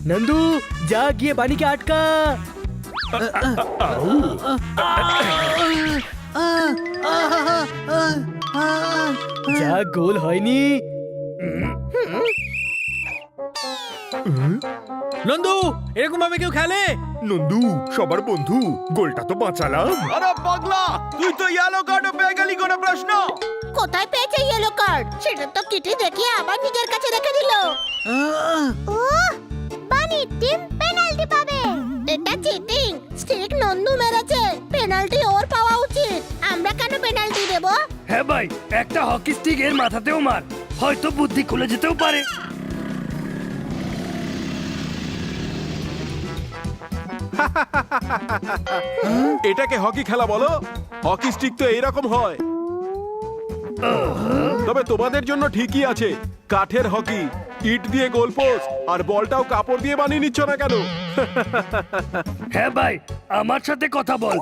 নন্দু যা গিয়ে বানিকে আটকা। যা গোল হয়নি। নন্দু এরকম ভাবে কেউ খেলে? নন্দু সবার বন্ধু, গোলটা তো বাঁচালাম। আরে পাগলা, তুই তো ইয়েলো কার্ডও পেয়ে গেলি, কোনো প্রশ্ন? কোথায় পেয়েছে ইয়েলো কার্ড? সেটা তো কিটি দেখিয়ে আবার নিজের কাছে রেখে দিল। বানি টিম পেনাল্টি পাবে। এটা চিটিং। স্টিক নন্দু মেরেছে, পেনাল্টি ওর পাওয়া উচিত। আমরা কেন পেনাল্টি দেব? হ্যাঁ ভাই, একটা হকি স্টিক এর মাথাতেও মার, হয়তো বুদ্ধি খুলে যেতেও পারে। এটাকে হকি খেলা বলো? হকি স্টিক তো এইরকম হয়। তবে তোমাদের জন্য ঠিকই আছে, কাঠের হকি। ইট দিয়ে গোল পোস্ট আর বলটাও কাপড় দিয়ে বানিয়ে নিচ্ছ না কেন? হ্যাঁ ভাই, আমার সাথে কথা বল।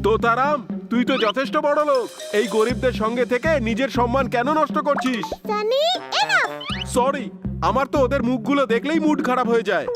তো তারাম, তুই তো যথেষ্ট বড় লোক, এই গরিবদের সঙ্গে থেকে নিজের সম্মান কেন নষ্ট করছিস? জানি এনাফ। সরি, আমার তো ওদের মুখগুলো দেখলেই মুড খারাপ হয়ে যায়।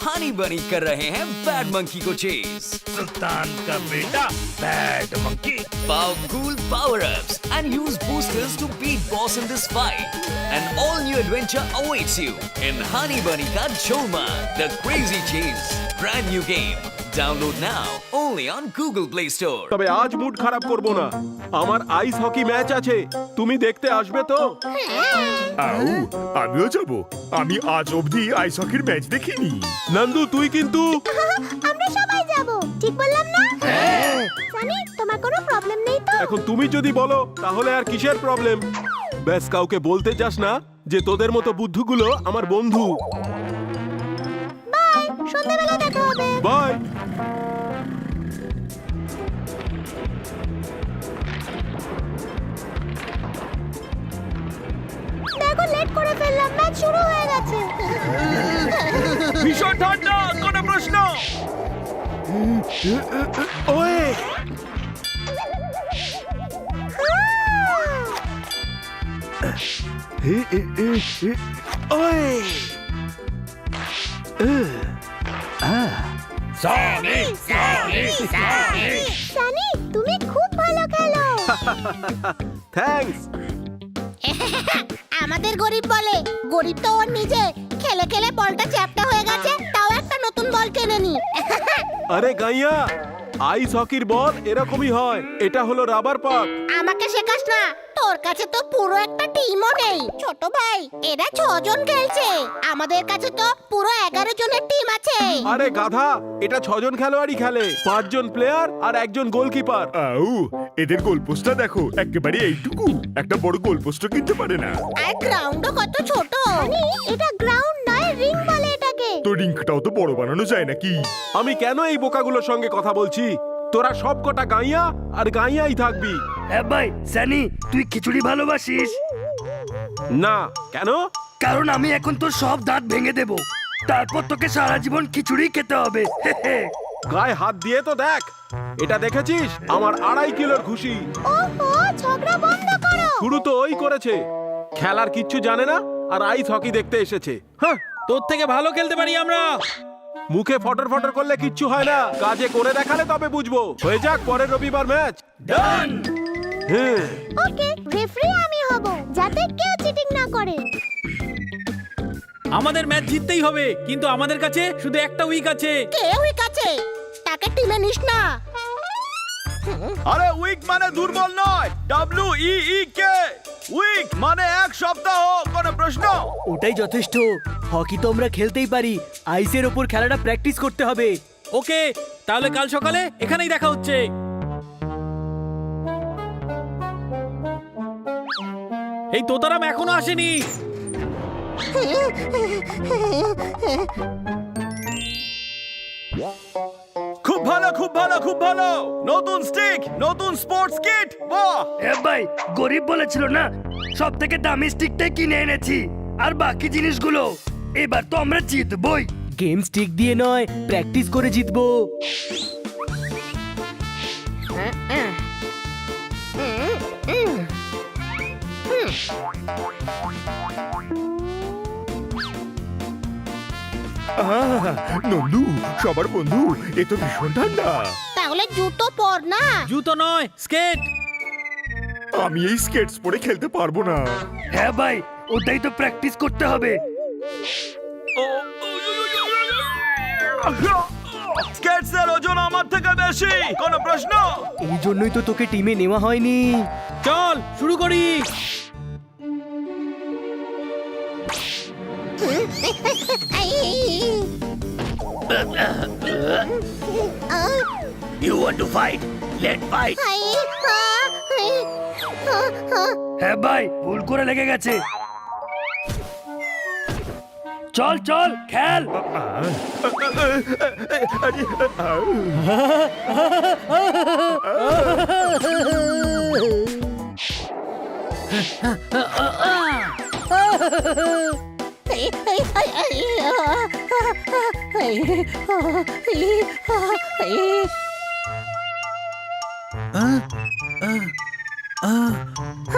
हनी बनी कर रहे हैं बैड मंकी को चेज। सुल्तान का बेटा bad monkey. Powerful power-ups and use boosters to beat boss in this fight. An all-new adventure awaits you in Honey Bunny Ka Choma, the Crazy Chase. Brand new game. Download now only on Google Play Store. তবে আজ mood খারাপ করব না, আমার ice hockey match আছে, তুমি দেখতে আসবে তো? আউ, আমিও যাব। আমি আজ অবধি আইস হকির ম্যাচ দেখিনি। নন্দু তুই কিন্তু। আমরা সবাই যাব, ঠিক বললাম না? জানি তোমার কোনো প্রবলেম নেই তো? এখন তুমি যদি বলো তাহলে আর কিসের প্রবলেম? ব্যাস কাউকে বলতে যাস না যে তোদের মতো বুদ্ধুগুলো আমার বন্ধু। বাই, সন্ধ্যাবেলা দেখা হবে। বাই। দেখো লেট করে ফেললাম, ম্যাচ শুরু হয়ে গেছে। ভীষণ ঠান্ডা, কোনো প্রশ্ন? ওয়ে ওয়ে সানি, তুমি খুব ভালো খেলো। থ্যাঙ্কস। আমাদের গরিব বলে, গরিব তো ওর নিজে। খেলে খেলে বলটা চ্যাপটা হয়ে গেছে, তাও একটা নতুন বল কিনে নি। আরে গাইয়া, আইস হকির বল এরকমই হয়, এটা হলো রাবার পাক। আমাকে শেখাস না, তোর কাছে তো পুরো একটা টিমও নেই। ছোট ভাই, এরা 6 জন খেলছে, আমাদের কাছে তো পুরো 11 জনের টিম আছে। আরে গাধা, এটা 6 জন খেলোয়াড়ই খেলে, 5 জন প্লেয়ার আর 1 জন গোলকিপার। আউ, এদের গোলপোস্টটা দেখো, একেবারে এইটুকু। একটা বড় গোলপোস্টও কিনতে পারে না। আর গ্রাউন্ডও কত ছোট। এটা গ্রাউন্ড নয়, রিং বলে এটাকে। তো রিংটাও তো বড় বানানো যায় নাকি? আমি কেন এই বোকাগুলোর সঙ্গে কথা বলছি? তোরা সব কটা গাইয়া আর গাইয়াই থাকবি। হ্যাঁ ভাই, সানি তুই খিচুড়ি ভালোবাসিস? না, কেন? কারণ আমি এখন তোর সব দাঁত ভেঙে দেব, তারপর তোকে সারা জীবন খিচুড়ি খেতে হবে। গায়ে হাত দিয়ে তো দেখ, এটা দেখেছিস? আমার 2.5 কিলোর ঘুষি। ওহো, ঝগড়া বন্ধ করো। শুরু তো ওই করেছে, খেলার কিচ্ছু জানে না আর আইস হকি দেখতে এসেছে। হ্যাঁ, তোর থেকে ভালো খেলতে পারি আমরা। মুখে ফটর ফটর করলে কিচ্ছু হয় না, কাজে করে দেখালে তবে বুঝবো। হয়ে যাক পরের রবিবার ম্যাচ। ডান। হ্যাঁ, ওকে, রেফারি আমি হব, যাতে কেউ চিটিং না করে। আমাদের ম্যাচ জিততেই হবে, কিন্তু আমাদের কাছে শুধু একটা উইক আছে। কে উইক আছে? তাকে টিমে নিস না। আরে উইক মানে দুর্বল নয়, WEEK। উইক মানে 1 সপ্তাহ, কোনো প্রশ্ন? ওটাই যথেষ্ট। হকি তো আমরা খেলতেই পারি, আইসের ওপর খেলাটা প্র্যাকটিস করতে হবে। ওকে, তাহলে কাল সকালে এখানেই দেখা হচ্ছে। এই তোতারাম এখনো আসেনি। খুব ভালো, খুব ভালো, খুব ভালো। নতুন স্টিক, নতুন স্পোর্টস কিট, বাহ! এ ভাই, গরিব বলেছিল না, সব থেকে দামি স্টিকটাই কিনে এনেছি, আর বাকি জিনিসগুলো। এবার তো আমরা জিতবই। গেম স্টিক দিয়ে নয়, প্র্যাকটিস করে জিতবো। নন্দু সবার বন্ধু, এ তো ভীষণ ঠান্ডা। তাহলে জুতো পর না। জুতো নয়, স্কেট। আমি এই স্কেটস পরে খেলতে পারবো না। হ্যাঁ ভাই, ওটাই তো প্র্যাকটিস করতে হবে। স্কেটসের ওজন আমার থেকে বেশি, কোনো প্রশ্ন? এই জন্যই তো তোকে টিমে নেওয়া হয়নি। চল শুরু করি। You want to fight? Let fight. হ্যাঁ ভাই, ভুল করে লেগে গেছে। চল চল খেল।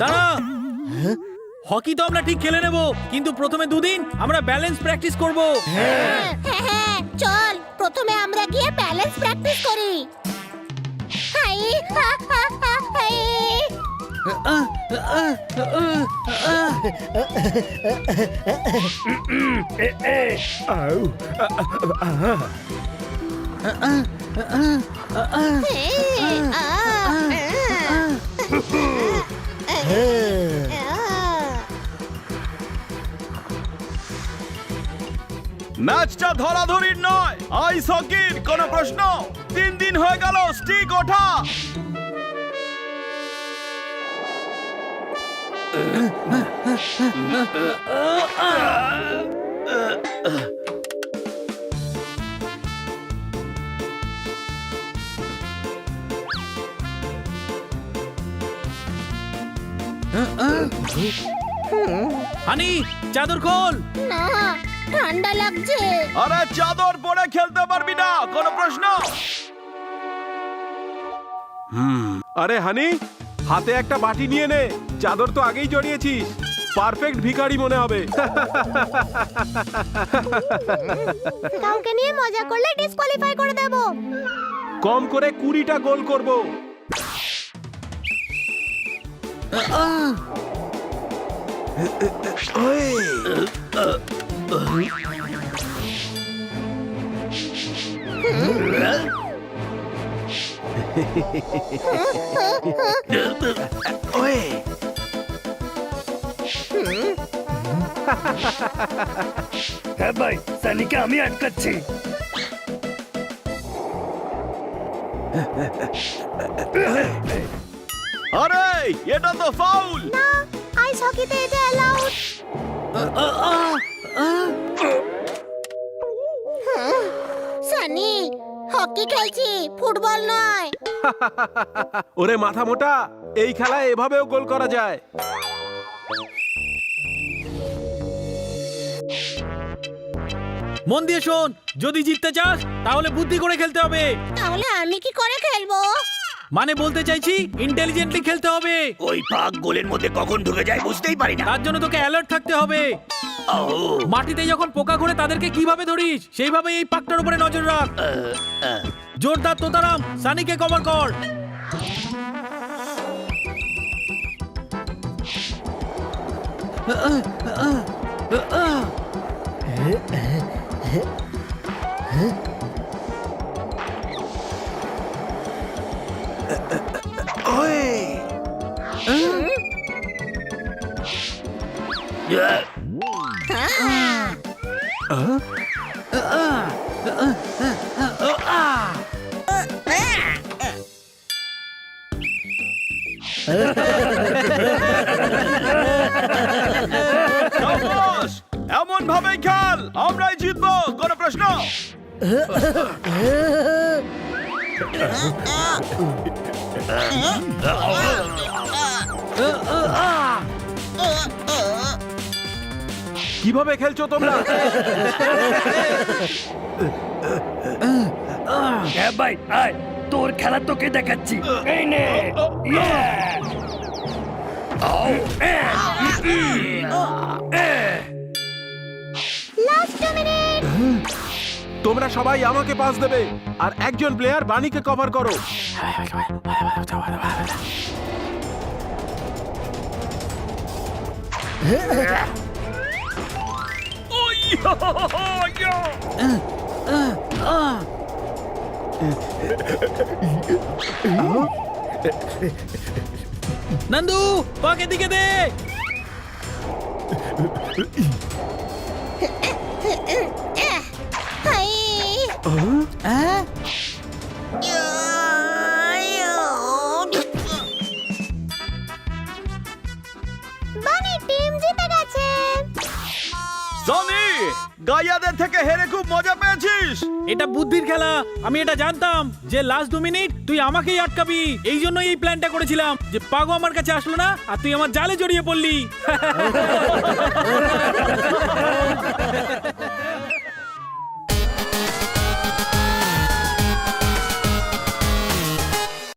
দাঁড়া, হকি তো আমরা ঠিক খেলে নেব, কিন্তু প্রথমে দুদিন আমরা ব্যালেন্স প্র্যাকটিস করব। হ্যাঁ, চল প্রথমে আমরা গিয়ে ব্যালেন্স প্র্যাকটিস করি। হাই, হা, হা, হা, হাই। ম্যাচটা ধরাধরির নয়, আইস হকির, কোনো প্রশ্ন? 3 দিন হয়ে গেল স্টিক ওঠা। হানি, চাদর খোল। না, ঠান্ডা লাগছে। আরে চাদর পরে খেলতে পারবি না, কোনো প্রশ্ন? আরে হানি, হাতে একটা বাটি নিয়ে নে, চাদর তো আগেই জড়িয়েছিস, পারফেক্ট ভিখারি মনে হবে। কাউকে নিয়ে মজা করলে ডিসকোয়ালিফাই করে দেব। কম করে 20টা গোল করব। হ্যাঁ ভাই, সানিকে আমি আটকাচ্ছি। আরে এটা তো ফাউল। না, আইস হকিতে এটা অ্যালাউড। সানি, হকি খেলছি, ফুটবল নয়। ওরে মাথা মোটা, এই খেলায় এভাবেও গোল করা যায়। মন দিয়ে শোন, যদি জিততে চাস তাহলে বুদ্ধি করে খেলতে হবে। তাহলে আমি কি করে খেলবো? মানে বলতে চাইছি ইন্টেলিজেন্টলি খেলতে হবে। ওই পাক গোলের মধ্যে কখন ঢুকে যায় বুঝতেই পারি না। তার জন্য তোকে অ্যালার্ট থাকতে হবে। মাটিতে যখন পোকা ঘুরে তাদেরকে কিভাবে ধরিস, সেইভাবে এই পাকটার উপরে নজর রাখ। জোরদার তোতারাম, সানিকে কভার কর। সাবাস! এমন ভাবে খেল, আমরাই জিতবো, কোনো প্রশ্ন? কিভাবে খেলছো তোমরা? হ্যাঁ ভাই, আয় তোর খেলা তোকে দেখাচ্ছি। এই নে। Yeah! Last 2 minute. তোমরা সবাই আমাকে পাস দেবে আর একজন প্লেয়ার বানিকে কভার করো। নন্দু পাকে দিকে দে। হাই বানি টিম জিতে গেছে। সনি গাইয়াদের থেকে হেরে খুব মজা পেয়েছিস। এটা বুদ্ধির খেলা, আমি এটা জানতাম যে লাস্ট 2 মিনিট তুই আমাকেই আটকাবি। এই জন্যই এই প্ল্যানটা করেছিলাম যে পাগো আমার কাছে আসলো না আর তুই আমার জালে জড়িয়ে পড়লি।